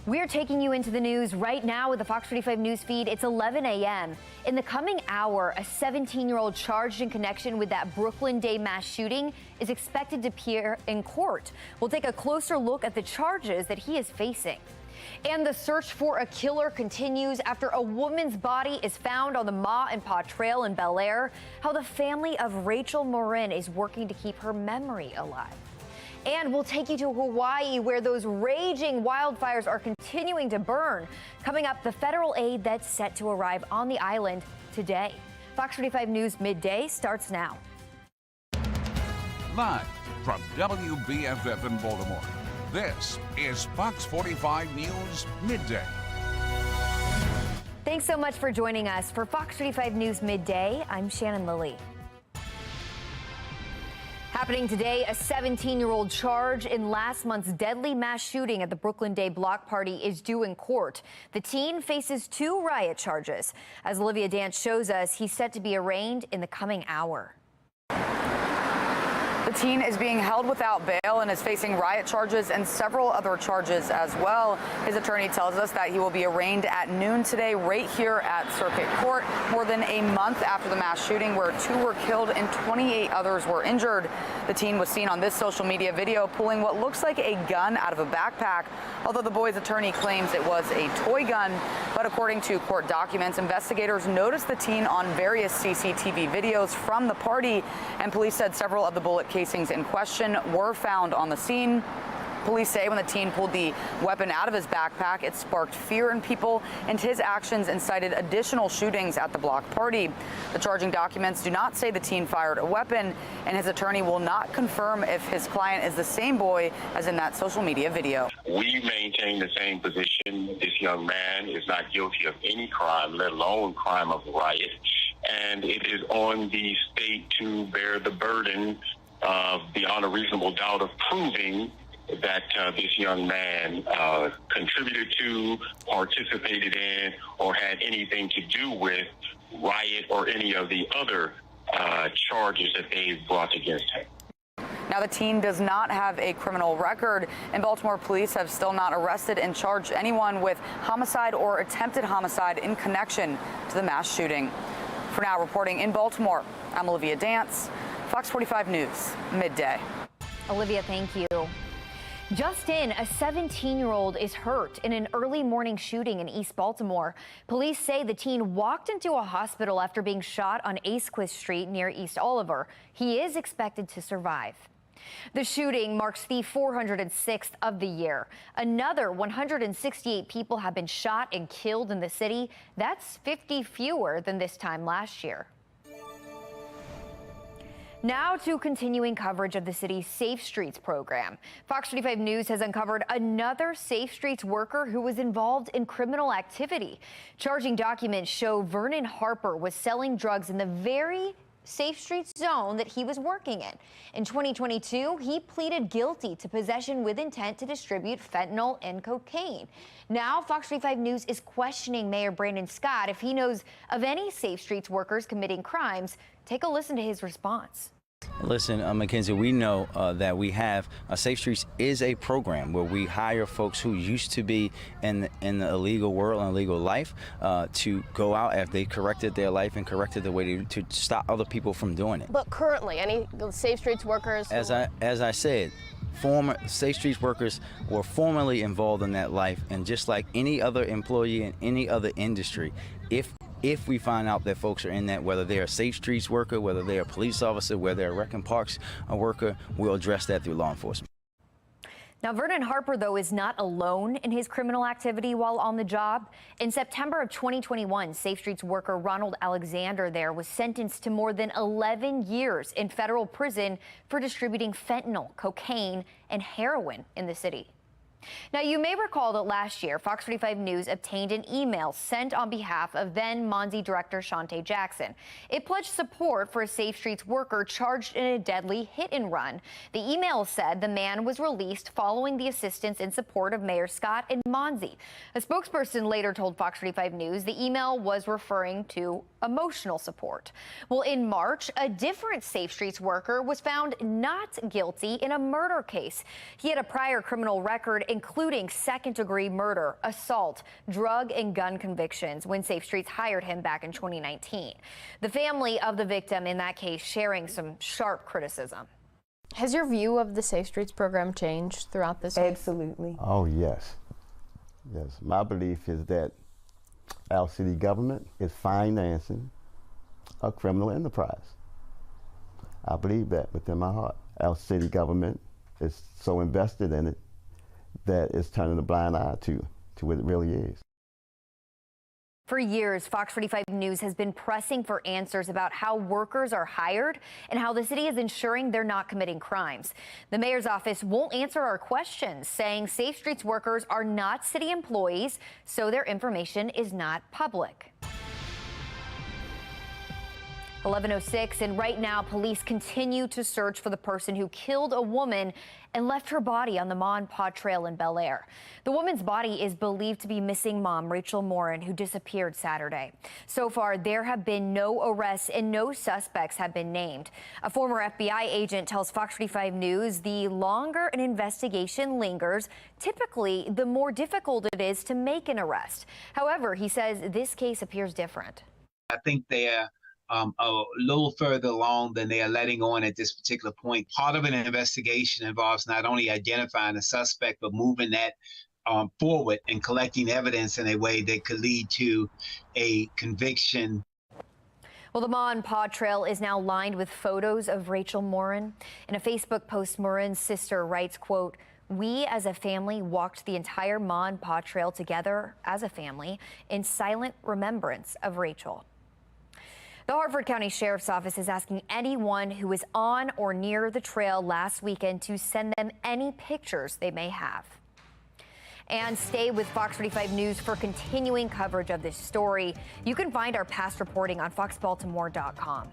We're taking you into the news right now with the Fox 45 news feed. It's 11 a.m. In the coming hour, a 17-year-old charged in connection with that Brooklyn Day mass shooting is expected to appear in court. We'll take a closer look at the charges that he is facing. And the search for a killer continues after a woman's body is found on the Ma and Pa Trail in Bel Air. How the family of Rachel Morin is working to keep her memory alive. And we'll take you to Hawaii, where those raging wildfires are continuing to burn. Coming up, the federal aid that's set to arrive on the island today. Fox 45 News Midday starts now. Live from WBFF in Baltimore, this is Fox 45 News Midday. Thanks so much for joining us. For Fox 45 News Midday, I'm Shannon Lilly. Happening today, a 17-year-old charge in last month's deadly mass shooting at the Brooklyn Day block party is due in court. The teen faces 2 riot charges. As Olivia Dance shows us, he's set to be arraigned in the coming hour. The teen is being held without bail and is facing riot charges and several other charges as well. His attorney tells us that he will be arraigned at noon today right here at Circuit Court, more than a month after the mass shooting where 2 were killed and 28 others were injured. The teen was seen on this social media video pulling what looks like a gun out of a backpack, although the boy's attorney claims it was a toy gun. But according to court documents, investigators noticed the teen on various CCTV videos from the party, and police said several of the bullet casings in question were found on the scene. Police say when the teen pulled the weapon out of his backpack, it sparked fear in people, and his actions incited additional shootings at the block party. The charging documents do not say the teen fired a weapon, and his attorney will not confirm if his client is the same boy as in that social media video. We maintain the same position. This young man is not guilty of any crime, let alone crime of riot, and it is on the state to bear the burden beyond a reasonable doubt of proving that this young man contributed to, participated in, or had anything to do with riot or any of the other charges that they've brought against him. Now, the teen does not have a criminal record, and Baltimore police have still not arrested and charged anyone with homicide or attempted homicide in connection to the mass shooting. For now, reporting in Baltimore, I'm Olivia Dance, Fox 45 News, Midday. Olivia, thank you. Just in, a 17-year-old is hurt in an early morning shooting in East Baltimore. Police say the teen walked into a hospital after being shot on Acequith Street near East Oliver. He is expected to survive. The shooting marks the 406th of the year. Another 168 people have been shot and killed in the city. That's 50 fewer than this time last year. Now to continuing coverage of the city's Safe Streets program. Fox 45 News has uncovered another Safe Streets worker who was involved in criminal activity. Charging documents show Vernon Harper was selling drugs in the very Safe Streets zone that he was working in. In 2022, he pleaded guilty to possession with intent to distribute fentanyl and cocaine. Now, Fox 45 News is questioning Mayor Brandon Scott if he knows of any Safe Streets workers committing crimes. Take a listen to his response. Listen, Mackenzie, we know that we have Safe Streets is a program where we hire folks who used to be in the illegal world and illegal life to go out after they corrected their life and corrected the way to stop other people from doing it. But currently, any Safe Streets workers? As I said, former Safe Streets workers were formerly involved in that life, and just like any other employee in any other industry, if we find out that folks are in that, whether they're a Safe Streets worker, whether they're a police officer, whether they're a Rec and Parks worker, we'll address that through law enforcement. Now, Vernon Harper, though, is not alone in his criminal activity while on the job. In September of 2021, Safe Streets worker Ronald Alexander there was sentenced to more than 11 years in federal prison for distributing fentanyl, cocaine, and heroin in the city. Now, you may recall that last year, Fox 45 News obtained an email sent on behalf of then Monzi director Shante Jackson. It pledged support for a Safe Streets worker charged in a deadly hit and run. The email said the man was released following the assistance and support of Mayor Scott and Monzi. A spokesperson later told Fox 45 News the email was referring to emotional support. Well, in March, a different Safe Streets worker was found not guilty in a murder case. He had a prior criminal record including second-degree murder, assault, drug and gun convictions when Safe Streets hired him back in 2019. The family of the victim in that case sharing some sharp criticism. Has your view of the Safe Streets program changed throughout this week? Absolutely. Oh, yes. Yes. My belief is that our city government is financing a criminal enterprise. I believe that within my heart. Our city government is so invested in it that it's turning a blind eye to what it really is. For years, Fox 45 News has been pressing for answers about how workers are hired and how the city is ensuring they're not committing crimes. The mayor's office won't answer our questions, saying Safe Streets workers are not city employees, so their information is not public. 11:06, and right now police continue to search for the person who killed a woman and left her body on the Mon Pa Trail in Bel Air. The woman's body is believed to be missing mom Rachel Morin, who disappeared Saturday. So far, there have been no arrests and no suspects have been named. A former FBI agent tells Fox 45 News the longer an investigation lingers, typically the more difficult it is to make an arrest. However, he says this case appears different. I think they're a little further along than they are letting on at this particular point. Part of an investigation involves not only identifying a suspect, but moving that forward and collecting evidence in a way that could lead to a conviction. Well, the Mon Pa Trail is now lined with photos of Rachel Morin. In a Facebook post, Morin's sister writes, quote, "We as a family walked the entire Mon Pa Trail together as a family in silent remembrance of Rachel." The Harford County Sheriff's Office is asking anyone who was on or near the trail last weekend to send them any pictures they may have. And stay with Fox 45 News for continuing coverage of this story. You can find our past reporting on foxbaltimore.com.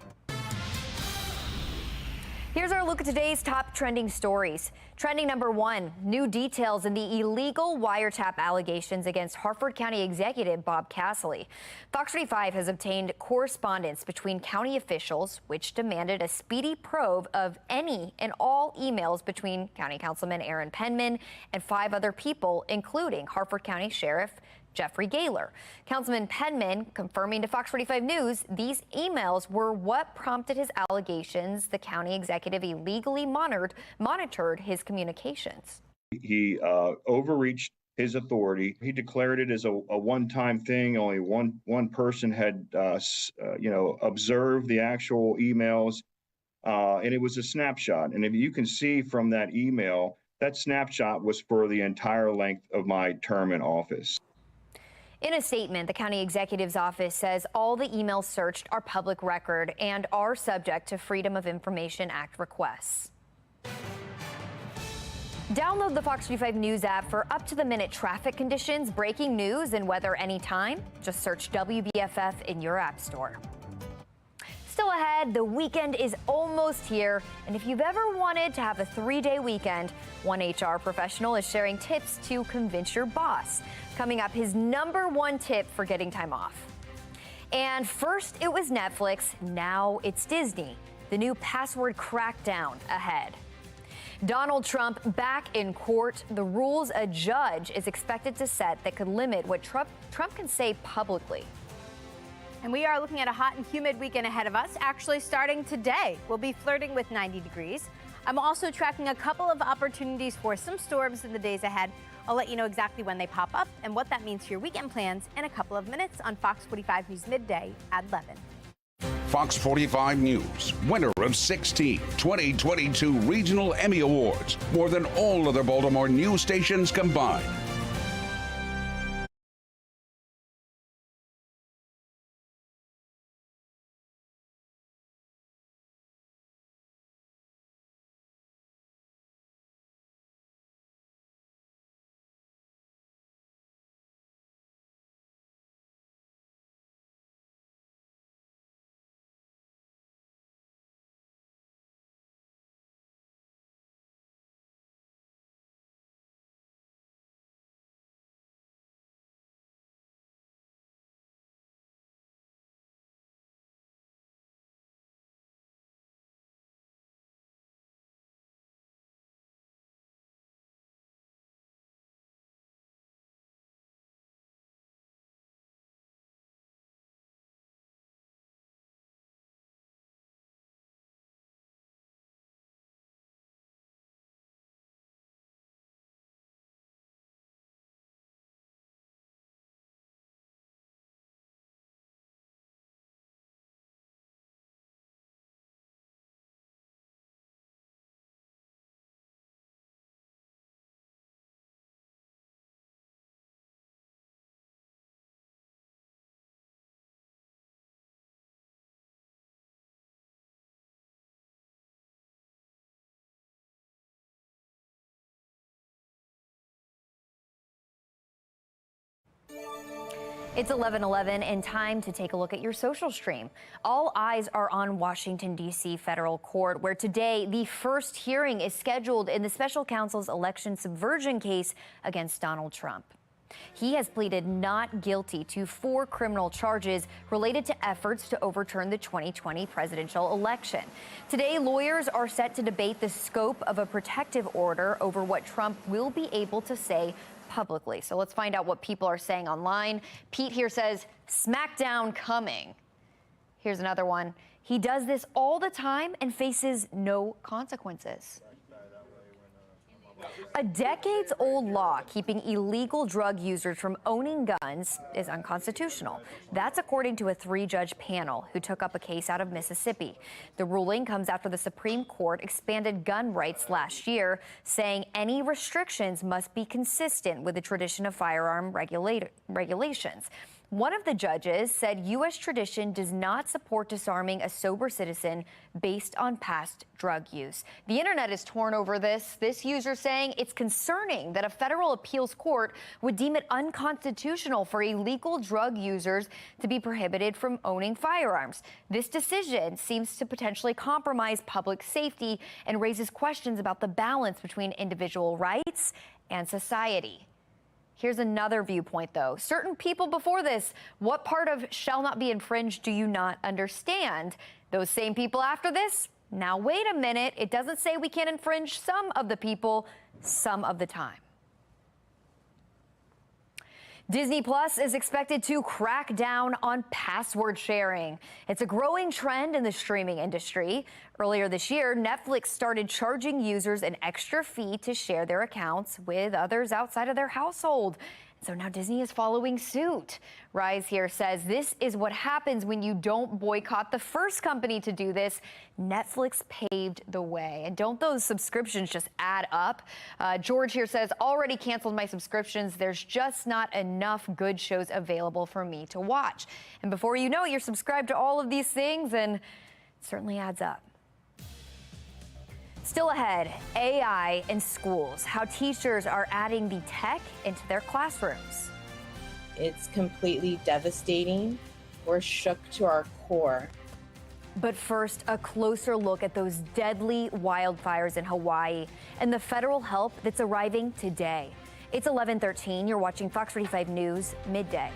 Here's our look at today's top trending stories. Trending number one, new details in the illegal wiretap allegations against Harford County Executive Bob Casserly. Fox 45 has obtained correspondence between county officials, which demanded a speedy probe of any and all emails between County Councilman Aaron Penman and 5 other people, including Harford County Sheriff Jeffrey Gaylor. Councilman Penman confirming to Fox 45 News these emails were what prompted his allegations the county executive illegally monitored his communications. He overreached his authority. He declared it as a one-time thing. Only one person had observed the actual emails, and it was a snapshot. And if you can see from that email, that snapshot was for the entire length of my term in office. In a statement, the county executive's office says all the emails searched are public record and are subject to Freedom of Information Act requests. Download the Fox 45 News app for up-to-the-minute traffic conditions, breaking news, and weather anytime. Just search WBFF in your app store. Still ahead, the weekend is almost here, and if you've ever wanted to have a 3-day weekend, one HR professional is sharing tips to convince your boss. Coming up, his #1 tip for getting time off. And first it was Netflix, now it's Disney. The new password crackdown ahead. Donald Trump back in court. The rules a judge is expected to set that could limit what Trump can say publicly. And we are looking at a hot and humid weekend ahead of us. Actually, starting today, we'll be flirting with 90 degrees. I'm also tracking a couple of opportunities for some storms in the days ahead. I'll let you know exactly when they pop up and what that means for your weekend plans in a couple of minutes on Fox 45 News Midday at 11. Fox 45 News, winner of 16 2022 Regional Emmy Awards, more than all other Baltimore news stations combined. It's 11:11 and time to take a look at your social stream. All eyes are on Washington, D.C. federal court, where today the first hearing is scheduled in the special counsel's election subversion case against Donald Trump. He has pleaded not guilty to 4 criminal charges related to efforts to overturn the 2020 presidential election. Today, lawyers are set to debate the scope of a protective order over what Trump will be able to say publicly. So let's find out what people are saying online. Pete here says, "Smackdown coming." Here's another one. "He does this all the time and faces no consequences." A decades-old law keeping illegal drug users from owning guns is unconstitutional. That's according to a 3-judge panel who took up a case out of Mississippi. The ruling comes after the Supreme Court expanded gun rights last year, saying any restrictions must be consistent with the tradition of firearm regulations. One of the judges said U.S. tradition does not support disarming a sober citizen based on past drug use. The internet is torn over this. This user saying it's concerning that a federal appeals court would deem it unconstitutional for illegal drug users to be prohibited from owning firearms. This decision seems to potentially compromise public safety and raises questions about the balance between individual rights and society. Here's another viewpoint, though. Certain people before this, what part of shall not be infringed do you not understand? Those same people after this, now wait a minute, it doesn't say we can't infringe some of the people some of the time. Disney Plus is expected to crack down on password sharing. It's a growing trend in the streaming industry. Earlier this year, Netflix started charging users an extra fee to share their accounts with others outside of their household. So now Disney is following suit. Rise here says this is what happens when you don't boycott the first company to do this. Netflix paved the way. And don't those subscriptions just add up? George here says, already canceled my subscriptions. There's just not enough good shows available for me to watch. And before you know it, you're subscribed to all of these things, and it certainly adds up. Still ahead, AI in schools, how teachers are adding the tech into their classrooms. It's completely devastating. We're shook to our core. But first, a closer look at those deadly wildfires in Hawaii and the federal help that's arriving today. It's 11:13. You're watching Fox 45 News Midday.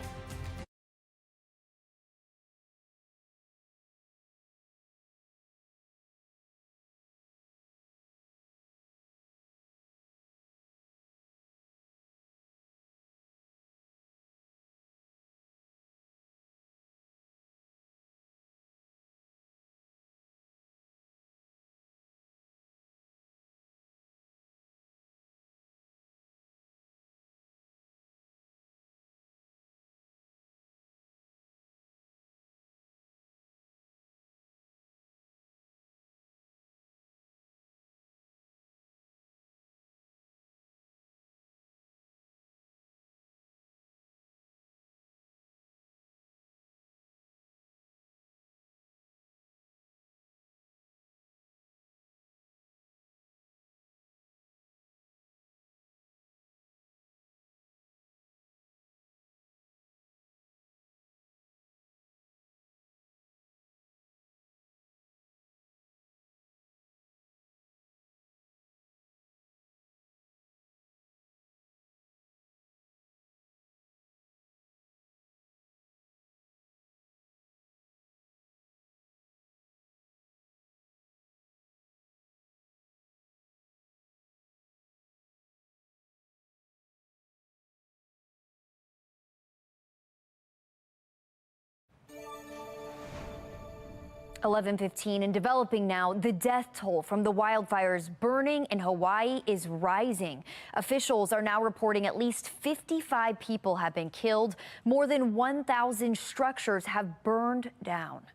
(11:15) and developing now, the death toll from the wildfires burning in Hawaii is rising. Officials are now reporting at least 55 people have been killed. More than 1,000 structures have burned down.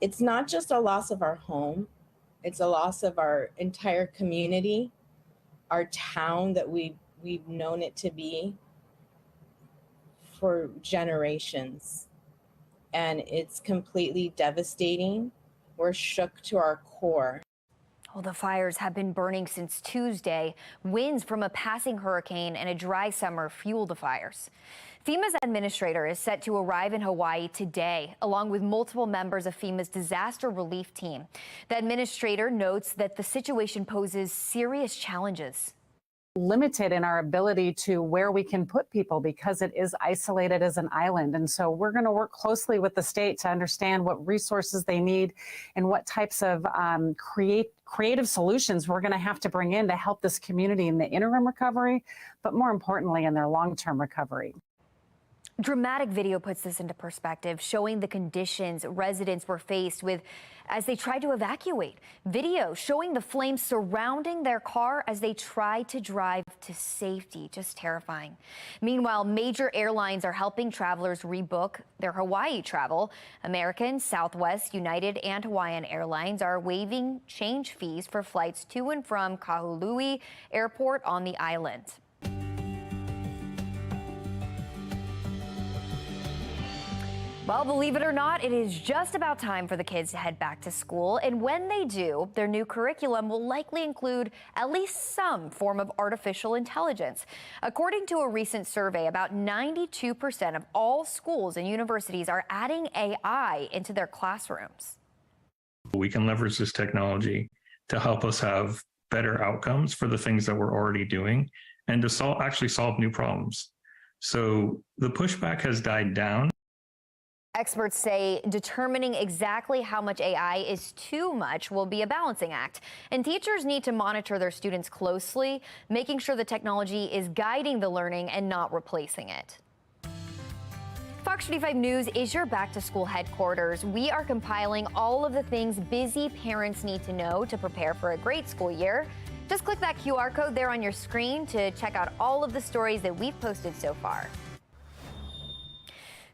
It's not just a loss of our home, it's a loss of our entire community, our town that we've known it to be for generations. And it's completely devastating. We're shook to our core. Well, the fires have been burning since Tuesday. Winds from a passing hurricane and a dry summer fueled the fires. FEMA's administrator is set to arrive in Hawaii today, along with multiple members of FEMA's disaster relief team. The administrator notes that the situation poses serious challenges. Limited in our ability to where we can put people because it is isolated as an island. And so we're going to work closely with the state to understand what resources they need and what types of creative solutions we're going to have to bring in to help this community in the interim recovery, but more importantly, in their long-term recovery. Dramatic video puts this into perspective, showing the conditions residents were faced with as they tried to evacuate. Video showing the flames surrounding their car as they tried to drive to safety. Just terrifying. Meanwhile, major airlines are helping travelers rebook their Hawaii travel. American, Southwest, United, and Hawaiian Airlines are waiving change fees for flights to and from Kahului Airport on the island. Well, believe it or not, it is just about time for the kids to head back to school. And when they do, their new curriculum will likely include at least some form of artificial intelligence. According to a recent survey, about 92% of all schools and universities are adding AI into their classrooms. We can leverage this technology to help us have better outcomes for the things that we're already doing and to actually solve new problems. So the pushback has died down. Experts say determining exactly how much AI is too much will be a balancing act, and teachers need to monitor their students closely, making sure the technology is guiding the learning and not replacing it. Fox 45 News is your back-to-school headquarters. We are compiling all of the things busy parents need to know to prepare for a great school year. Just click that QR code there on your screen to check out all of the stories that we've posted so far.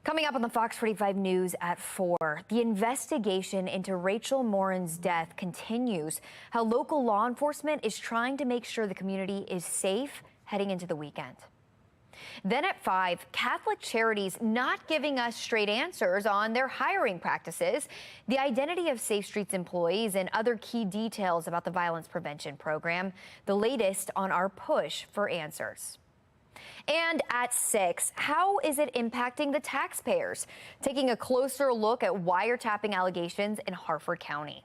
Coming up on the Fox 45 News at 4, the investigation into Rachel Morin's death continues. How local law enforcement is trying to make sure the community is safe heading into the weekend. Then at 5, Catholic Charities not giving us straight answers on their hiring practices, the identity of Safe Streets employees, and other key details about the violence prevention program. The latest on our push for answers. And at 6, how is it impacting the taxpayers? Taking a closer look at wiretapping allegations in Harford County.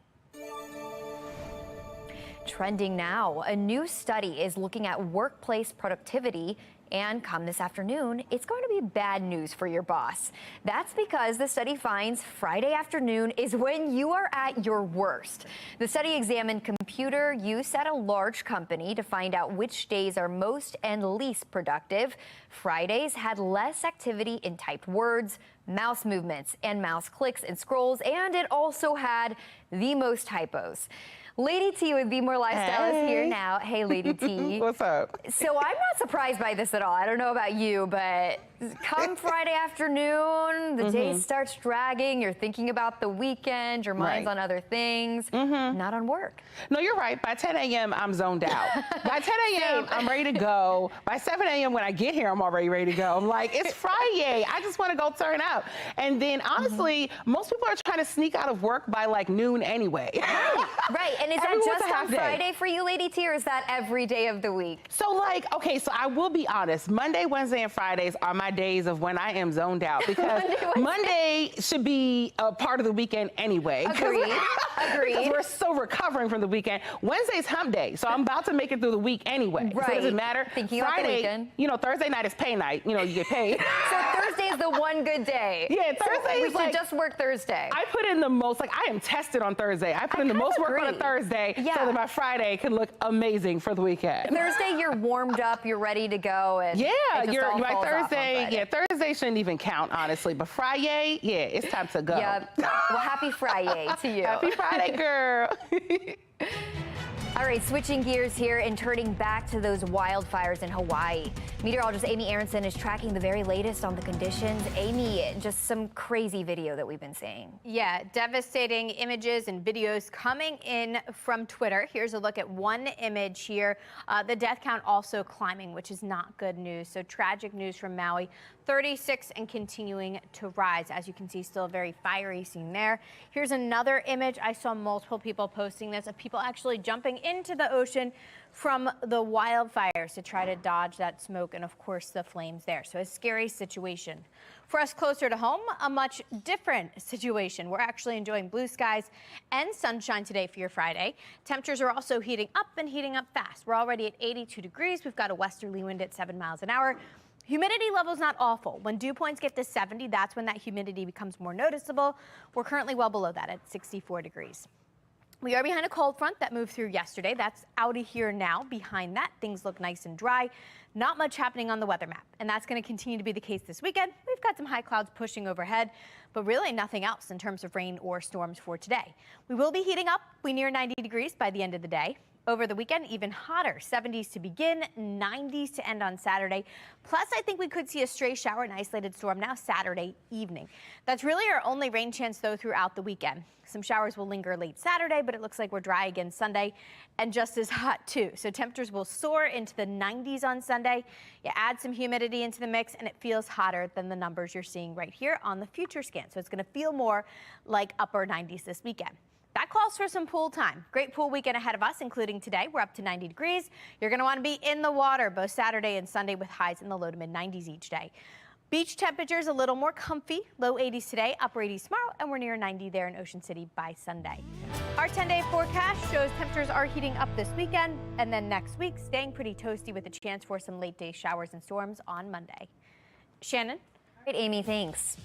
Trending now, a new study is looking at workplace productivity. And come this afternoon, it's going to be bad news for your boss. That's because the study finds Friday afternoon is when you are at your worst. The study examined computer use at a large company to find out which days are most and least productive. Fridays had less activity in typed words, mouse movements, and mouse clicks and scrolls, and it also had the most typos. Lady T with Be More Lifestyle is here now. Hey, Lady T. What's up? So I'm not surprised by this at all. I don't know about you, but come Friday afternoon, the day starts dragging. You're thinking about the weekend. Your mind's on other things, not on work. No, you're right. By 10 a.m., I'm zoned out. By 10 a.m., I'm ready to go. By 7 a.m., when I get here, I'm already ready to go. I'm like, it's Friday. I just want to go turn up. And then, honestly, most people are trying to sneak out of work by like noon anyway. Right. And is that just on Friday for you, Lady T, or is that every day of the week? So like, okay, so I will be honest. Monday, Wednesday, and Fridays are my days of when I am zoned out because Monday should be a part of the weekend anyway. Agreed. Because we're still recovering from the weekend. Wednesday's hump day, so I'm about to make it through the week anyway. Right. So it doesn't matter. Thinking Friday, about the weekend. You know, Thursday night is pay night. You know, you get paid. So Thursday is the one good day. Yeah, Thursday so is we should like, just work Thursday. I put in the most, like I am tested on Thursday. I put in the most work on a Thursday so that my Friday can look amazing for the weekend. Thursday, you're warmed up, you're ready to go. And my Thursday, Thursday shouldn't even count, honestly. But Friday, it's time to go. Yep. Well, happy Friday to you. Happy Friday, girl. All right, switching gears here and turning back to those wildfires in Hawaii. Meteorologist Amy Aronson is tracking the very latest on the conditions. Amy, just some crazy video that we've been seeing. Yeah, devastating images and videos coming in from Twitter. Here's a look at one image here. The death count also climbing, which is not good news. So tragic news from Maui. 36 and continuing to rise. As you can see, still a very fiery scene there. Here's another image. I saw multiple people posting this of people actually jumping into the ocean from the wildfires to try to dodge that smoke and, of course, the flames there. So a scary situation. For us closer to home, a much different situation. We're actually enjoying blue skies and sunshine today for your Friday. Temperatures are also heating up and heating up fast. We're already at 82 degrees. We've got a westerly wind at 7 miles an hour. Humidity level's not awful. When dew points get to 70, that's when that humidity becomes more noticeable. We're currently well below that at 64 degrees. We are behind a cold front that moved through yesterday. That's out of here now. Behind that, things look nice and dry. Not much happening on the weather map, and that's going to continue to be the case this weekend. We've got some high clouds pushing overhead, but really nothing else in terms of rain or storms for today. We will be heating up. We near 90 degrees by the end of the day. Over the weekend, even hotter, 70s to begin, 90s to end on Saturday. Plus, I think we could see a stray shower and isolated storm now Saturday evening. That's really our only rain chance, though, throughout the weekend. Some showers will linger late Saturday, but it looks like we're dry again Sunday and just as hot, too. So temperatures will soar into the 90s on Sunday. You add some humidity into the mix, and it feels hotter than the numbers you're seeing right here on the future scan. So it's going to feel more like upper 90s this weekend. That calls for some pool time. Great pool weekend ahead of us, including today. We're up to 90 degrees. You're going to want to be in the water both Saturday and Sunday with highs in the low to mid 90s each day. Beach temperatures a little more comfy, low 80s today, upper 80s tomorrow, and we're near 90 there in Ocean City by Sunday. Our 10-day forecast shows temperatures are heating up this weekend, and then next week staying pretty toasty with a chance for some late day showers and storms on Monday. Shannon? All right, Amy, thanks.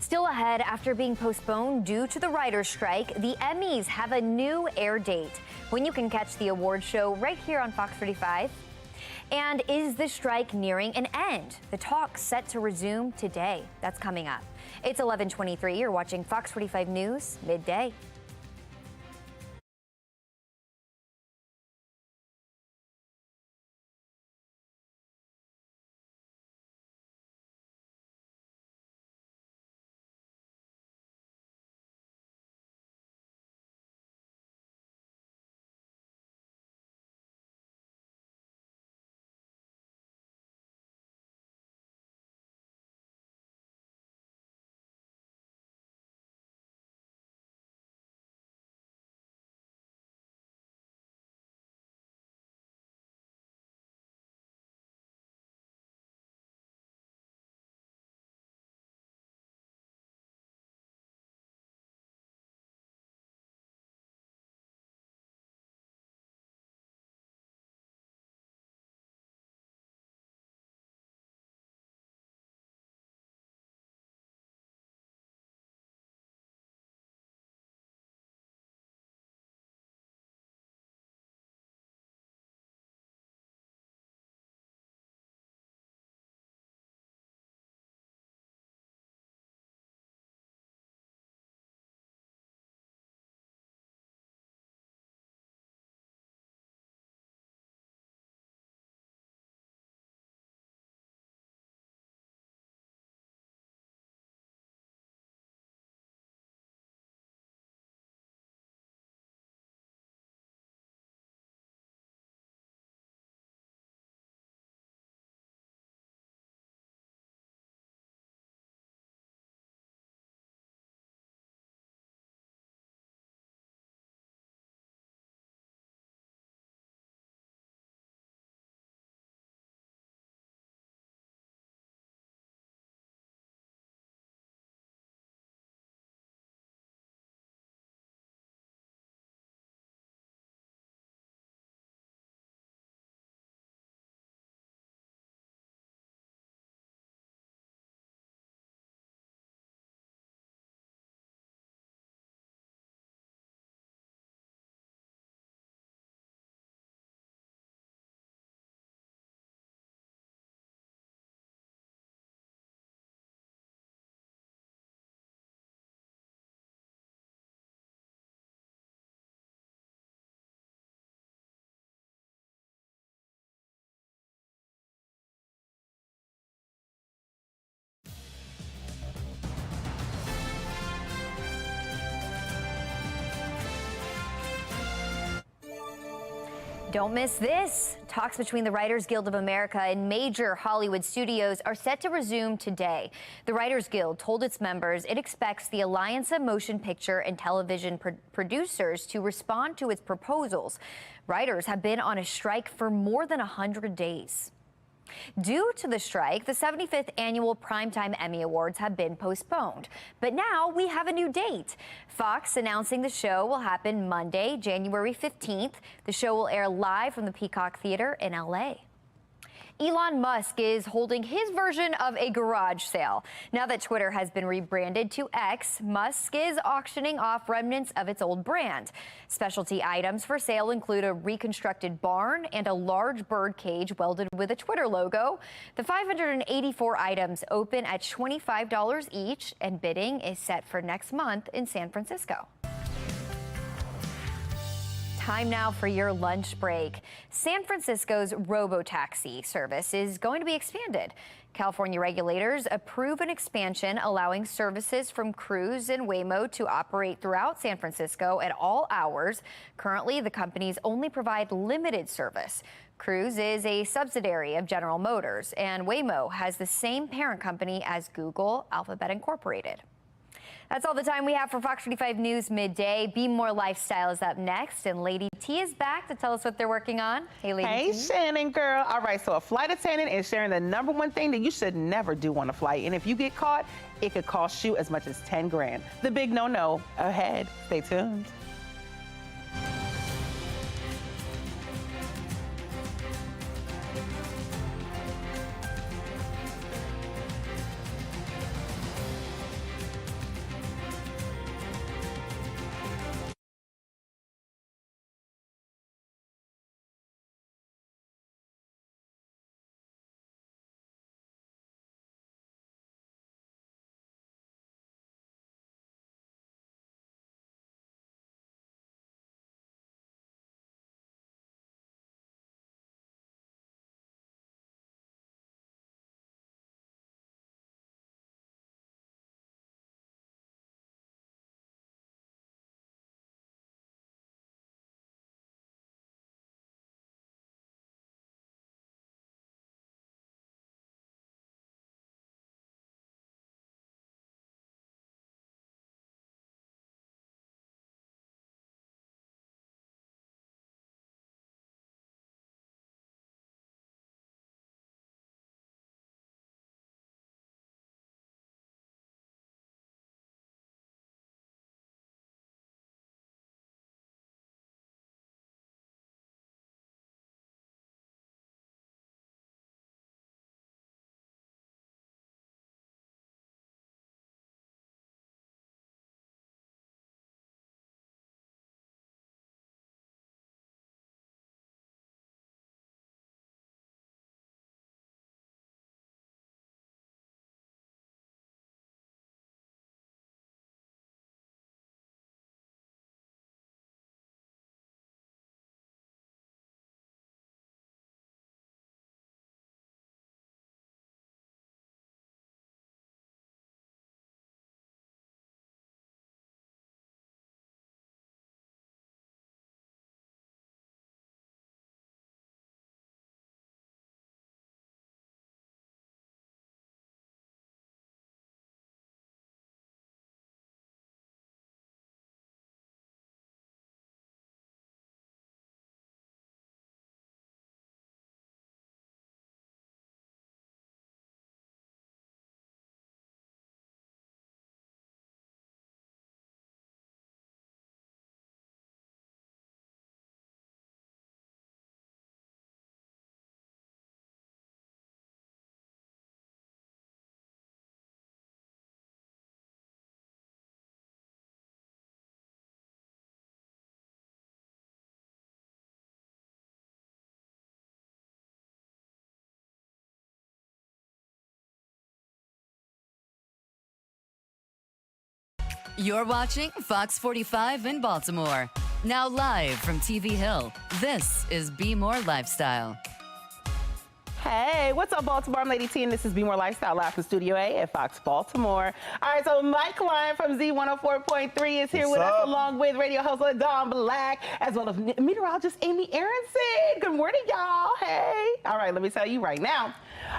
Still ahead, after being postponed due to the writers' strike, the Emmys have a new air date when you can catch the award show right here on FOX45. And is the strike nearing an end? The talk's set to resume today. That's coming up. It's 11:23. You're watching FOX45 News Midday. Don't miss this. Talks between the Writers Guild of America and major Hollywood studios are set to resume today. The Writers Guild told its members it expects the Alliance of Motion Picture and Television Producers to respond to its proposals. Writers have been on a strike for more than 100 days. Due to the strike, the 75th annual Primetime Emmy Awards have been postponed. But now we have a new date. Fox announcing the show will happen Monday, January 15th. The show will air live from the Peacock Theater in LA. Elon Musk is holding his version of a garage sale. Now that Twitter has been rebranded to X, Musk is auctioning off remnants of its old brand. Specialty items for sale include a reconstructed barn and a large bird cage welded with a Twitter logo. The 584 items open at $25 each, and bidding is set for next month in San Francisco. Time now for your lunch break. San Francisco's robo-taxi service is going to be expanded. California regulators approve an expansion allowing services from Cruise and Waymo to operate throughout San Francisco at all hours. Currently, the companies only provide limited service. Cruise is a subsidiary of General Motors, and Waymo has the same parent company as Google, Alphabet Incorporated. That's all the time we have for Fox 45 News Midday. Be More Lifestyle is up next, and Lady T is back to tell us what they're working on. Hey, Lady T. Hey, Shannon, girl. All right, so a flight attendant is sharing the #1 thing that you should never do on a flight. And if you get caught, it could cost you as much as 10 grand. The big no-no ahead. Stay tuned. You're watching Fox 45 in Baltimore. Now live from TV Hill, this is Be More Lifestyle. Hey, what's up, Baltimore? I'm Lady T, and this is Be More Lifestyle live from Studio A at Fox Baltimore. All right, so Mike Klein from Z104.3 is here with us, along with radio host Don Black, as well as meteorologist Amy Aronson. Good morning, y'all. Hey. All right, let me tell you right now.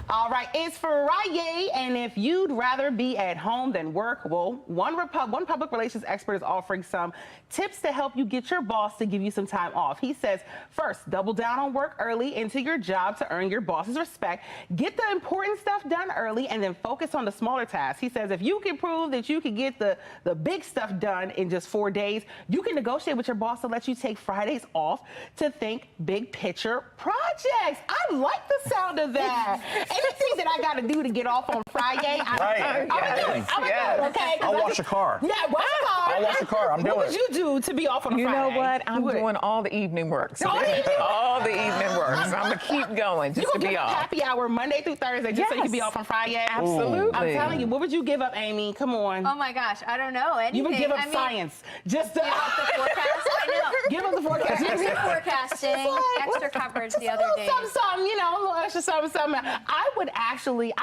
All right, it's Friday, and if you'd rather be at home than work, well, one public relations expert is offering some tips to help you get your boss to give you some time off. He says, first, double down on work early into your job to earn your boss's respect. Get the important stuff done early and then focus on the smaller tasks. He says if you can prove that you can get the big stuff done in just 4 days, you can negotiate with your boss to let you take Fridays off to think big picture projects. I like the sound of that. Anything that I got to do to get off on Friday, I'm doing it, okay? I'll wash a car. Yeah, wash a car. I'll wash a car. I'm doing it. What would you do to be off on a Friday? You know what? I'm doing all the evening work. So all the evening work. So I'm going to keep going just to be off. Happy hour Monday through Thursday just so you can be off on Friday. Absolutely. I'm telling you, what would you give up, Amy? Come on. Oh my gosh, I don't know. Anything. You would give up science. Just to give up the forecast. I know. Give up the forecast. Extra forecasting, extra coverage the other day. Something, you know, a little extra something. I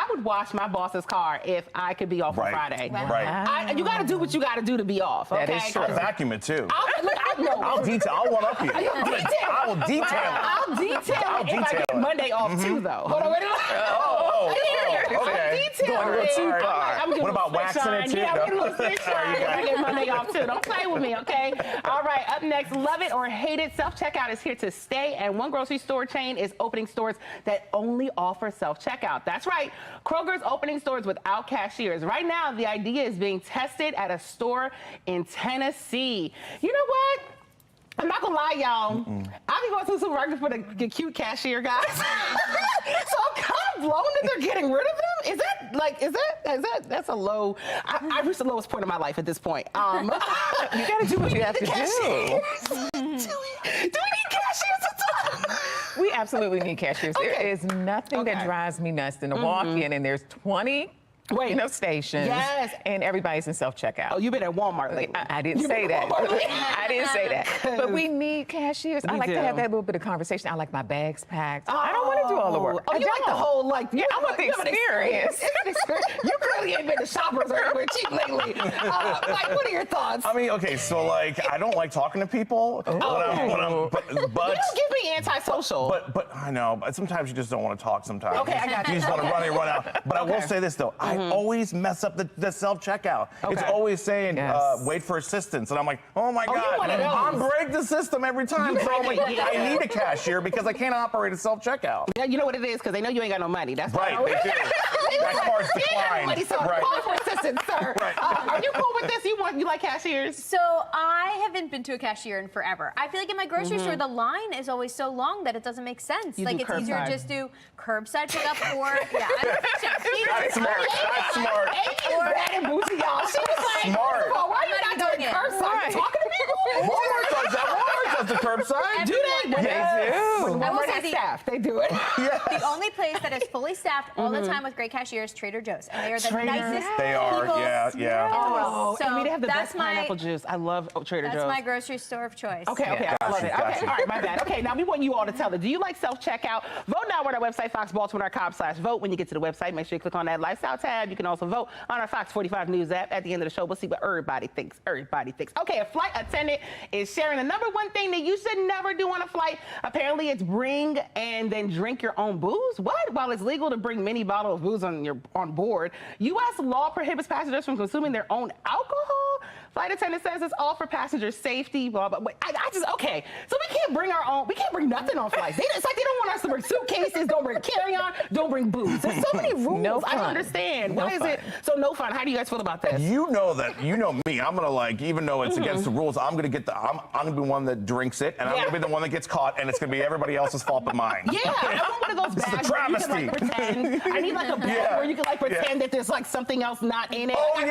would wash my boss's car if I could be off on Friday. Right. You got to do what you got to do to be off. Okay? That is true. I'll vacuum it too. I'll detail. I'll one up you. I will detail it. I'll detail it if I get Monday off too, though. Hold on, wait a minute. Okay. Going a little too far. What about waxing it too? Yeah, I'm getting a little sunshine if I get Monday off too. Don't play with me, okay? All right, up next, love it or hate it, self-checkout is here to stay, and one grocery store chain is opening stores that only offer self-checkout. That's right, Kroger's opening stores without cashiers. Right now, the idea is being tested at a store in Tennessee. You know what? I'm not gonna lie, y'all. I be going to the supermarket for the cute cashier guys. So I'm kind of blown that they're getting rid of them. That's a low. I reached the lowest point of my life at this point. You gotta do what you have to do. Do we need cashiers at all? We absolutely need cashiers. Okay. There is nothing that drives me nuts than to walk in and there's 20 stations, and everybody's in self-checkout. Oh, you've been at Walmart lately. I didn't say that. I didn't say that. But we need cashiers. I like to have that little bit of conversation. I like my bags packed. I don't want to do all the work. Oh, you like the whole, I want the experience. You clearly ain't been to Shoppers or anywhere cheap lately. What are your thoughts? I mean, okay, so I don't like talking to people. But you don't give me antisocial. But I know, but sometimes you just don't want to talk sometimes. Okay, I got you. You just want to run out. But I will say this, though. I always mess up the self-checkout. Okay. It's always saying, wait for assistance. And I'm like, oh my God, I'm break the system every time. So I'm like, I need a cashier because I can't operate a self-checkout. Yeah, you know what it is? Because they know you ain't got no money. That's right, they do. That card's declined. So call for assistance, sir. Are you cool with this? You like cashiers? So I haven't been to a cashier in forever. I feel like in my grocery store, the line is always so long that it doesn't make sense. You it's easier to just do curbside pickup or, That's smart. That's smart. Or bad and bougie, y'all. She was like, smart. Why are you not doing curbside? You talking to people? Walmart does that. Walmart does the curbside. Do they? Yes. When Walmart has staff, they do it. The only place that is fully staffed all the time with great cashiers is Trader Joe's, and they are the nicest They are, people yeah. Oh, so I mean, they have the best my pineapple juice. I love Trader Joe's. That's my grocery store of choice. Okay, I love it. Okay, all right, my bad. Okay, now we want you all to tell it. Do you like self-checkout? Vote now on our website, foxbaltimore.com/vote. When you get to the website, make sure you click on that lifestyle tab. You can also vote on our Fox 45 News app. At the end of the show, we'll see what everybody thinks. Okay, a flight attendant is sharing the number one thing that you should never do on a flight. Apparently, it's bring and then drink your own booze. What? While it's legal to bring many bottles of booze on board, U.S. law prohibits passengers from consuming their own alcohol. Flight attendant says it's all for passenger safety, blah, blah, blah. Okay. So we can't bring nothing on flights. It's like they don't want us to bring suitcases, don't bring carry-on, don't bring booze. There's so many rules. No fun. I don't understand. Why is it so no fun? How do you guys feel about this? You know me. I'm gonna even though it's against the rules, I'm gonna be one that drinks it, and I'm gonna be the one that gets caught, and it's gonna be everybody else's fault but mine. Yeah, I want one of those bags where you can pretend. I need a bag where you can pretend that there's something else not in it. Oh, I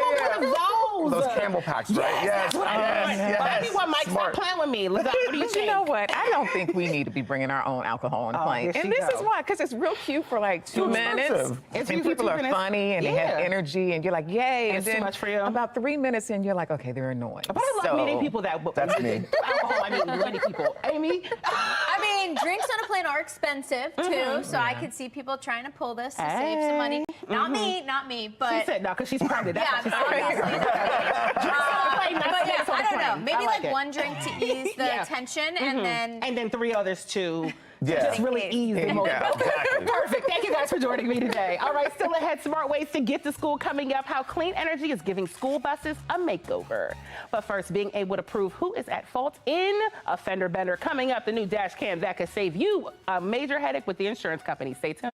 want one of those. Those Camel packs, right? Yes. That's what I want. But I need one, Mike. Stop playing with me. What do you think? You know what? I don't think we need to be bringing our own alcohol on the plane. And this is why, because it's real cute for 2 minutes. And people are funny and they have energy, and you're like, yay. It's too much for you. About 3 minutes in, you're like, okay, they're annoying. But I love meeting people that that's me. Alcohol, I meet many people. Amy? I mean, mean, drinks on a plane are expensive too, so I could see people trying to pull this to save some money. Not me, but She said no, because she's pregnant. yeah, I don't know. Maybe like one drink to ease the tension, and then 3 others to Yeah. just really ease the mood. Exactly. Perfect. Thank you guys for joining me today. All right, still ahead, smart ways to get to school coming up, how clean energy is giving school buses a makeover. But first, being able to prove who is at fault in a fender bender. Coming up, the new dash cam that could save you a major headache with the insurance company. Stay tuned.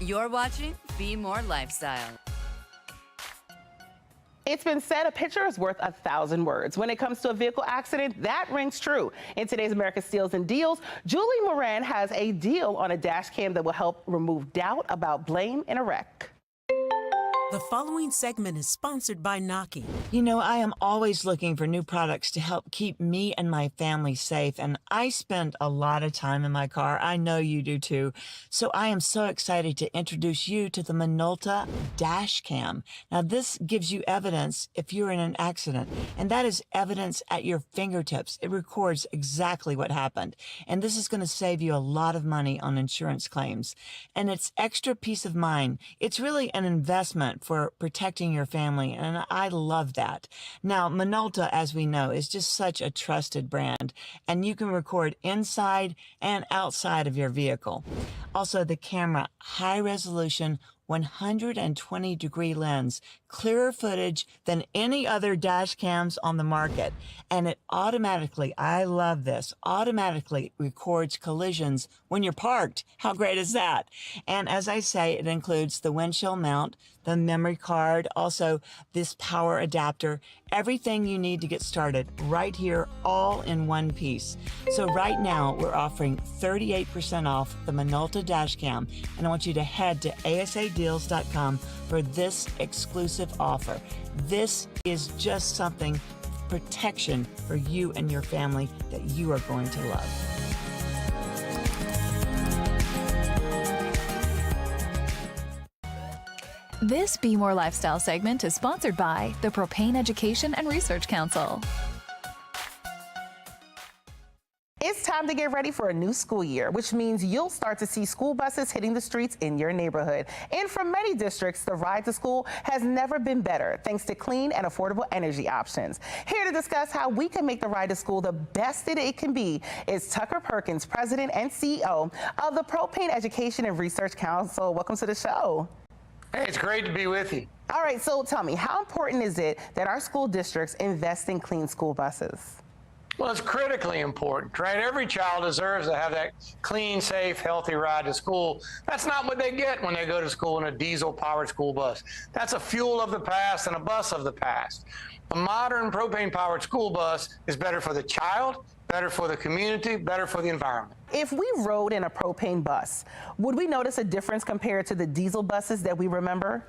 You're watching Be More Lifestyle. It's been said a picture is worth 1,000 words. When it comes to a vehicle accident, that rings true. In today's America Steals and Deals, Julie Morin has a deal on a dash cam that will help remove doubt about blame in a wreck. The following segment is sponsored by Naki. You know, I am always looking for new products to help keep me and my family safe, and I spend a lot of time in my car. I know you do too. So I am so excited to introduce you to the Minolta Dash Cam. Now, this gives you evidence if you're in an accident, and that is evidence at your fingertips. It records exactly what happened, and this is going to save you a lot of money on insurance claims. And it's extra peace of mind. It's really an investment for protecting your family, and I love that. Now, Minolta, as we know, is just such a trusted brand, and you can record inside and outside of your vehicle. Also, the camera, high resolution, 120-degree lens, clearer footage than any other dash cams on the market. And it automatically, I love this, automatically records collisions when you're parked. How great is that? And as I say, it includes the windshield mount, the memory card, also this power adapter, everything you need to get started right here, all in one piece. So right now, we're offering 38% off the Minolta dash cam, and I want you to head to asadeals.com for this exclusive offer. This is just something, protection for you and your family that you are going to love. This Be More Lifestyle segment is sponsored by the Propane Education and Research Council. It's time to get ready for a new school year, which means you'll start to see school buses hitting the streets in your neighborhood. And for many districts, the ride to school has never been better, thanks to clean and affordable energy options. Here to discuss how we can make the ride to school the best that it can be is Tucker Perkins, President and CEO of the Propane Education and Research Council. Welcome to the show. Hey, it's great to be with you. All right, so tell me, how important is it that our school districts invest in clean school buses? Well, it's critically important, right? Every child deserves to have that clean, safe, healthy ride to school. That's not what they get when they go to school in a diesel-powered school bus. That's a fuel of the past and a bus of the past. A modern propane-powered school bus is better for the child, better for the community, better for the environment. If we rode in a propane bus, would we notice a difference compared to the diesel buses that we remember?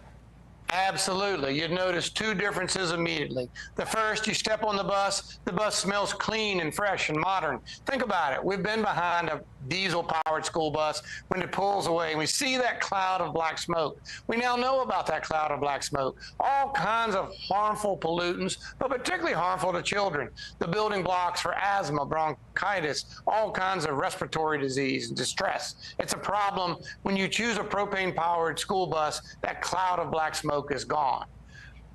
Absolutely. You'd notice two differences immediately. The first, you step on the bus smells clean and fresh and modern. Think about it. We've been behind a diesel-powered school bus when it pulls away, and we see that cloud of black smoke. We now know about that cloud of black smoke. All kinds of harmful pollutants, but particularly harmful to children. The building blocks for asthma, bronchitis, all kinds of respiratory disease and distress. It's a problem when you choose a propane-powered school bus, that cloud of black smoke is gone.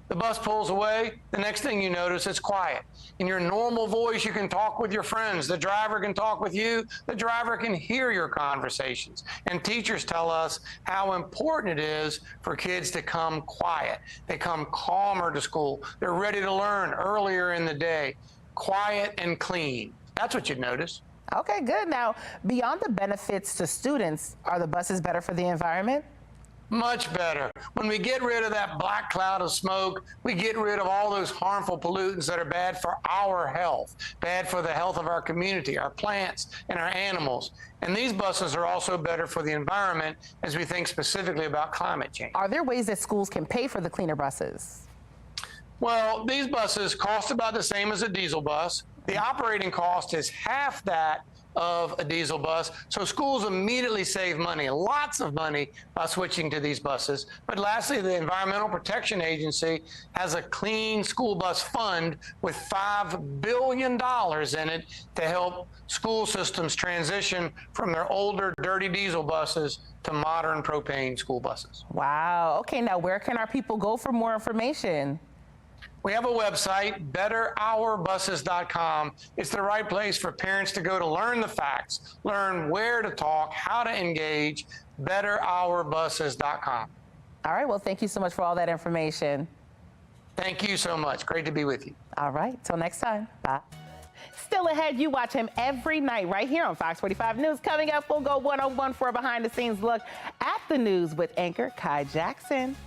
The bus pulls away, the next thing you notice, it's quiet. In your normal voice, you can talk with your friends. The driver can talk with you. The driver can hear your conversations. And teachers tell us how important it is for kids to come quiet. They come calmer to school. They're ready to learn earlier in the day. Quiet and clean. That's what you'd notice. Okay, good. Now, beyond the benefits to students, are the buses better for the environment? Much better. When we get rid of that black cloud of smoke, we get rid of all those harmful pollutants that are bad for our health, bad for the health of our community, our plants, and our animals. And these buses are also better for the environment as we think specifically about climate change. Are there ways that schools can pay for the cleaner buses? Well, these buses cost about the same as a diesel bus. The operating cost is half that of a diesel bus. So schools immediately save money, lots of money, by switching to these buses. But lastly, the Environmental Protection Agency has a clean school bus fund with $5 billion in it to help school systems transition from their older, dirty diesel buses to modern propane school buses. Wow. Okay, now where can our people go for more information? We have a website, betterourbuses.com. It's the right place for parents to go to learn the facts, learn where to talk, how to engage, betterourbuses.com. All right, well, thank you so much for all that information. Thank you so much. Great to be with you. All right, till next time. Bye. Still ahead, you watch him every night right here on Fox 45 News. Coming up, we'll go 101 for a behind-the-scenes look at the news with anchor Kai Jackson.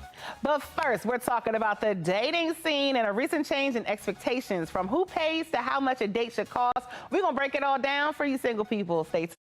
But first, we're talking about the dating scene and a recent change in expectations from who pays to how much a date should cost. We're going to break it all down for you single people. Stay tuned.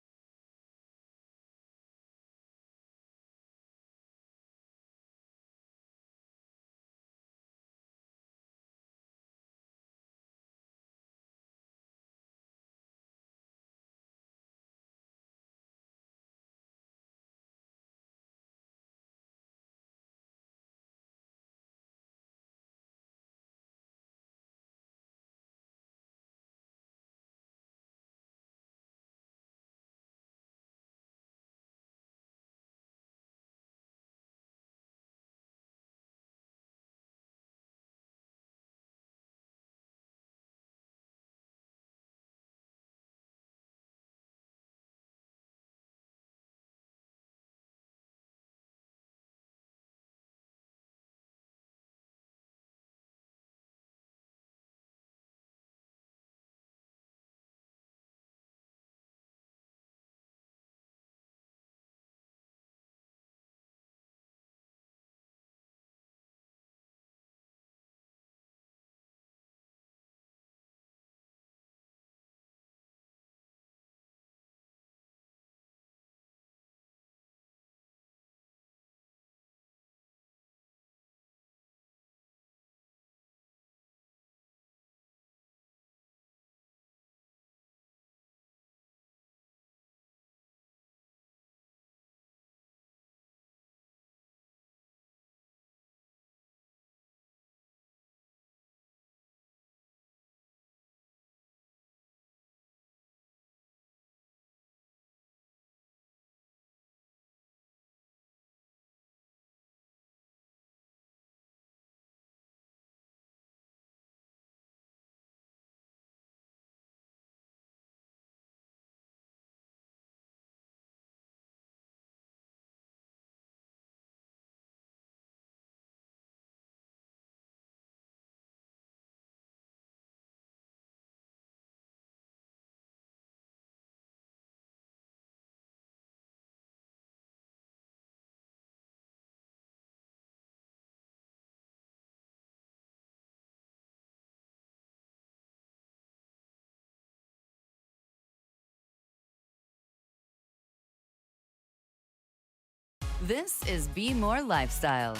This is Be More Lifestyle.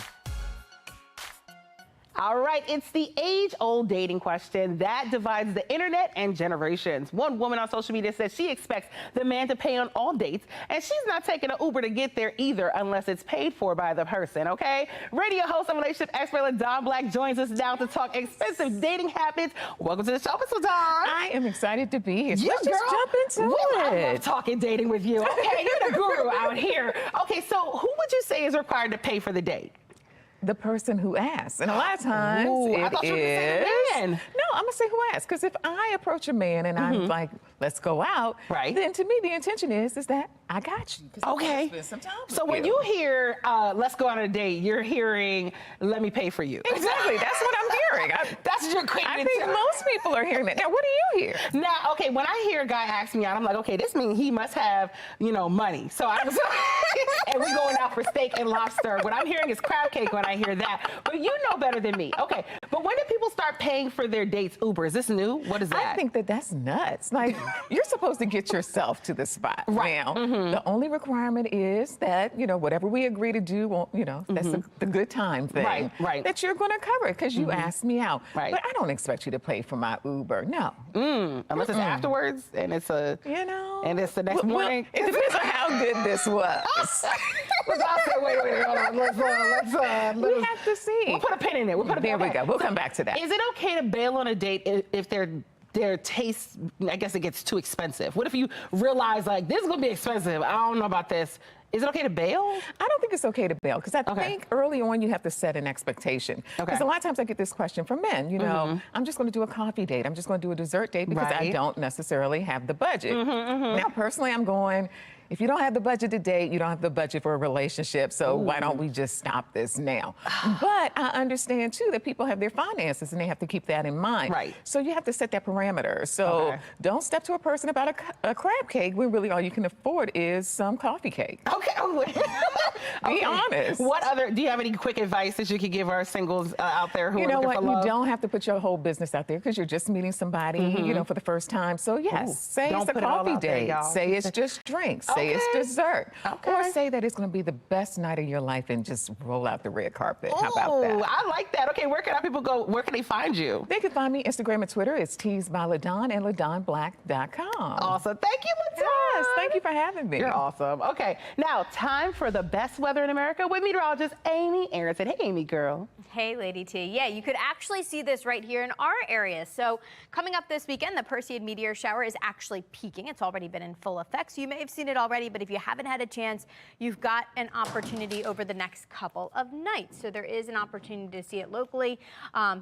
All right, it's the age-old dating question that divides the internet and generations. One woman on social media says she expects the man to pay on all dates, and she's not taking an Uber to get there either unless it's paid for by the person, okay? Radio host and relationship expert LaDon Black joins us now to talk expensive dating habits. Welcome to the show, Miss LaDon. I am excited to be here. So let's just jump into I it. love talking dating with you. Okay, you're the guru out here. Okay, so who would you say is required to pay for the date? The person who asks. And a lot of times I thought you were gonna say the man. No, I'm gonna say who asks. Because if I approach a man and I'm like, let's go out, then to me the intention is that I got you. Okay. Spend some time So with when you hear let's go on a date, you're hearing let me pay for you. Exactly. That's what I'm hearing. That's your quick. I think most people are hearing that. Now, what do you hear? Now, okay, when I hear a guy ask me out, I'm like, okay, this means he must have, money. So I was, and we going out for steak and lobster. What I'm hearing is crab cake when I hear that. But you know better than me. Okay, but when do people start paying for their dates Uber? Is this new? What is that? I think that's nuts. Like, you're supposed to get yourself to the spot. Right. Now, the only requirement is that, whatever we agree to do, that's the good time thing. Right. That you're going to cover it because you asked me out. Right. But I don't expect you to pay for my Uber. No. Unless it's afterwards and it's and it's the next morning. It depends on how good this was. Wait, hold on. We have to see. We'll put a pin in it. There we go. We'll come back to that. Is it okay to bail on a date if their taste, I guess it gets too expensive? What if you realize, like, this is going to be expensive? I don't know about this. Is it okay to bail? I don't think it's okay to bail because I think early on you have to set an expexptation. Because a lot of times I get this question from men, I'm just going to do a coffee date. I'm just going to do a dessert date because I don't necessarily have the budget. Now, personally, I'm going, if you don't have the budget to date, you don't have the budget for a relationship. So why don't we just stop this now? But I understand, too, that people have their finances and they have to keep that in mind. Right. So you have to set that parameter. So don't step to a person about a crab cake when really all you can afford is some coffee cake. Okay. Be honest. What other, do you have any quick advice that you could give our singles out there who are looking for love? You don't have to put your whole business out there because you're just meeting somebody, for the first time. So yes, say it's a coffee date. Say it's just drinks. Say it's dessert. Or say that it's going to be the best night of your life and just roll out the red carpet. How about that? I like that. Okay, where can our people go? Where can they find you? They can find me Instagram and Twitter. It's Teased by LaDon and LaDonBlack.com. Awesome. Thank you, LaDon. Yes, thank you for having me. You're awesome. Okay, now time for the best weather in America with meteorologist Amy Aronson. Hey, Amy, girl. Hey, Lady T. Yeah, you could actually see this right here in our area. So coming up this weekend, the Perseid meteor shower is actually peaking. It's already been in full effect, so you may have seen it already, but if you haven't had a chance, you've got an opportunity over the next couple of nights. So there is an opportunity to see it locally.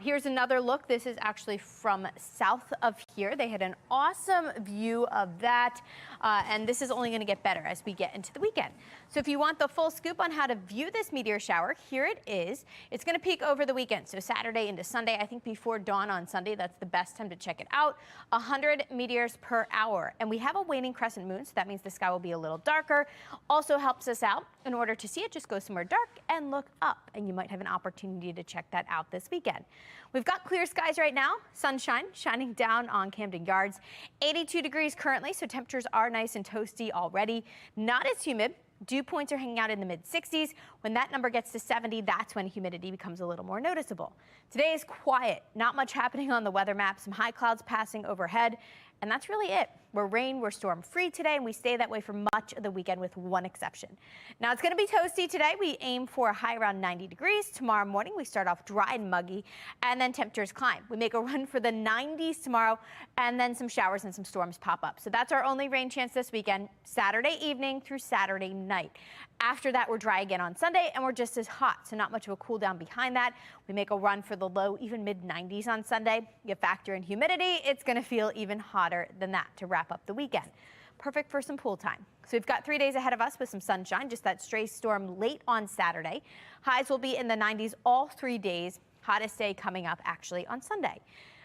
Here's another look. This is actually from south of here. They had an awesome view of that, and this is only going to get better as we get into the weekend. So if you want the full scoop on how to view this meteor shower, here it is. It's going to peak over the weekend, so Saturday into Sunday. I think before dawn on Sunday, that's the best time to check it out. 100 meteors per hour. And we have a waning crescent moon, so that means the sky will be a little darker. Also helps us out. In order to see it, just go somewhere dark and look up, and you might have an opportunity to check that out this weekend. We've got clear skies right now, sunshine shining down on Camden Yards. 82 degrees currently, so temperatures are nice and toasty already. Not as humid. Dew points are hanging out in the mid-60s. When that number gets to 70, that's when humidity becomes a little more noticeable. Today is quiet, not much happening on the weather map, some high clouds passing overhead, and that's really it. We're storm-free today, and we stay that way for much of the weekend with one exception. Now, it's going to be toasty today. We aim for a high around 90 degrees. Tomorrow morning, we start off dry and muggy, and then temperatures climb. We make a run for the 90s tomorrow, and then some showers and some storms pop up. So that's our only rain chance this weekend, Saturday evening through Saturday night. After that, we're dry again on Sunday, and we're just as hot, so not much of a cool down behind that. We make a run for the low, even mid-90s on Sunday. You factor in humidity, it's going to feel even hotter than that to wrap up the weekend. Perfect for some pool time. So we've got 3 days ahead of us with some sunshine, just that stray storm late on Saturday. Highs will be in the 90s all 3 days. Hottest day coming up actually on Sunday.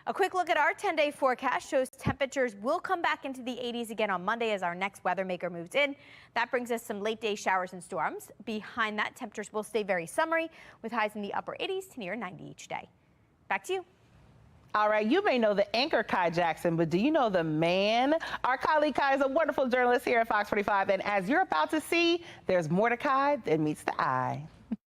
A quick look at our 10-day forecast shows temperatures will come back into the 80s again on Monday as our next weather maker moves in. That brings us some late day showers and storms. Behind that, temperatures will stay very summery with highs in the upper 80s to near 90 each day. Back to you. All right, you may know the anchor Kai Jackson, but do you know the man? Our colleague Kai is a wonderful journalist here at Fox 45, and as you're about to see, there's more to Kai than meets the eye.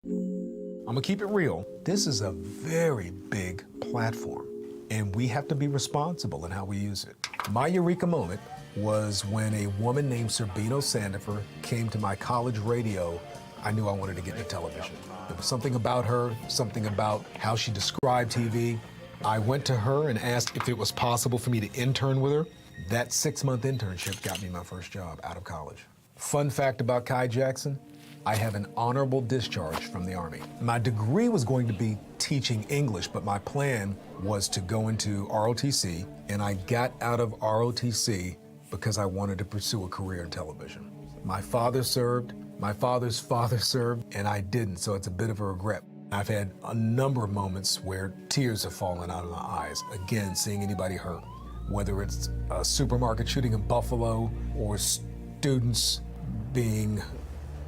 I'm gonna keep it real. This is a very big platform, and we have to be responsible in how we use it. My eureka moment was when a woman named Serbino Sandifer came to my college radio. I knew I wanted to get into television. There was something about her, something about how she described TV. I went to her and asked if it was possible for me to intern with her. That 6-month internship got me my first job out of college. Fun fact about Kai Jackson, I have an honorable discharge from the Army. My degree was going to be teaching English, but my plan was to go into ROTC, and I got out of ROTC because I wanted to pursue a career in television. My father served, my father's father served, and I didn't, so it's a bit of a regret. I've had a number of moments where tears have fallen out of my eyes, again, seeing anybody hurt, whether it's a supermarket shooting in Buffalo or students being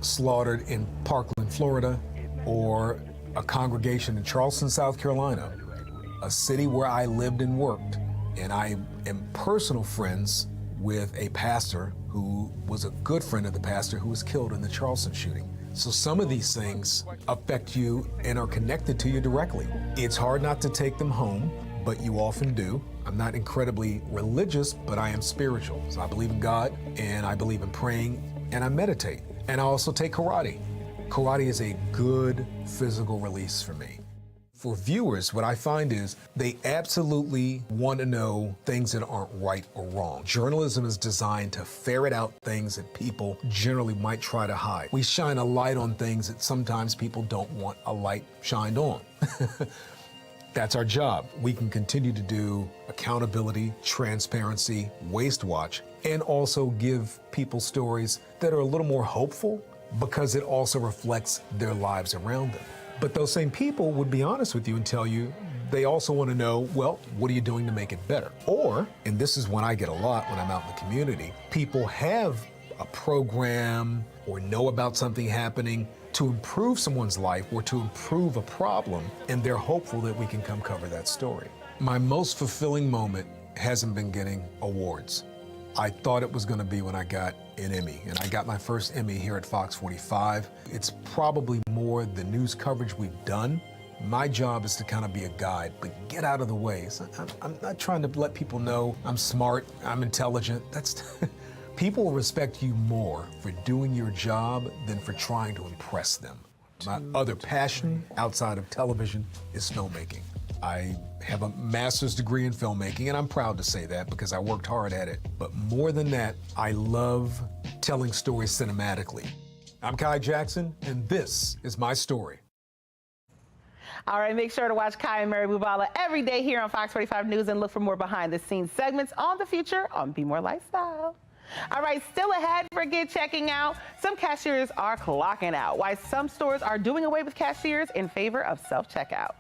slaughtered in Parkland, Florida, or a congregation in Charleston, South Carolina, a city where I lived and worked. And I am personal friends with a pastor who was a good friend of the pastor who was killed in the Charleston shooting. So some of these things affect you and are connected to you directly. It's hard not to take them home, but you often do. I'm not incredibly religious, but I am spiritual. So I believe in God, and I believe in praying, and I meditate. And I also take karate. Karate is a good physical release for me. For viewers, what I find is they absolutely want to know things that aren't right or wrong. Journalism is designed to ferret out things that people generally might try to hide. We shine a light on things that sometimes people don't want a light shined on. That's our job. We can continue to do accountability, transparency, waste watch, and also give people stories that are a little more hopeful because it also reflects their lives around them. But those same people would be honest with you and tell you they also want to know, well, what are you doing to make it better? Or, and this is when I get a lot when I'm out in the community, people have a program or know about something happening to improve someone's life or to improve a problem, and they're hopeful that we can come cover that story. My most fulfilling moment hasn't been getting awards. I thought it was going to be when I got an Emmy, and I got my first Emmy here at Fox 45. It's probably more the news coverage we've done. My job is to kind of be a guide, but get out of the way. I'm not trying to let people know I'm smart, I'm intelligent. People will respect you more for doing your job than for trying to impress them. My other passion outside of television is filmmaking. I have a master's degree in filmmaking, and I'm proud to say that because I worked hard at it. But more than that, I love telling stories cinematically. I'm Kai Jackson, and this is my story. All right, make sure to watch Kai and Mary Bubala every day here on Fox 45 News and look for more behind-the-scenes segments on the future on Be More Lifestyle. All right, still ahead, forget checking out. Some cashiers are clocking out, while some stores are doing away with cashiers in favor of self-checkout.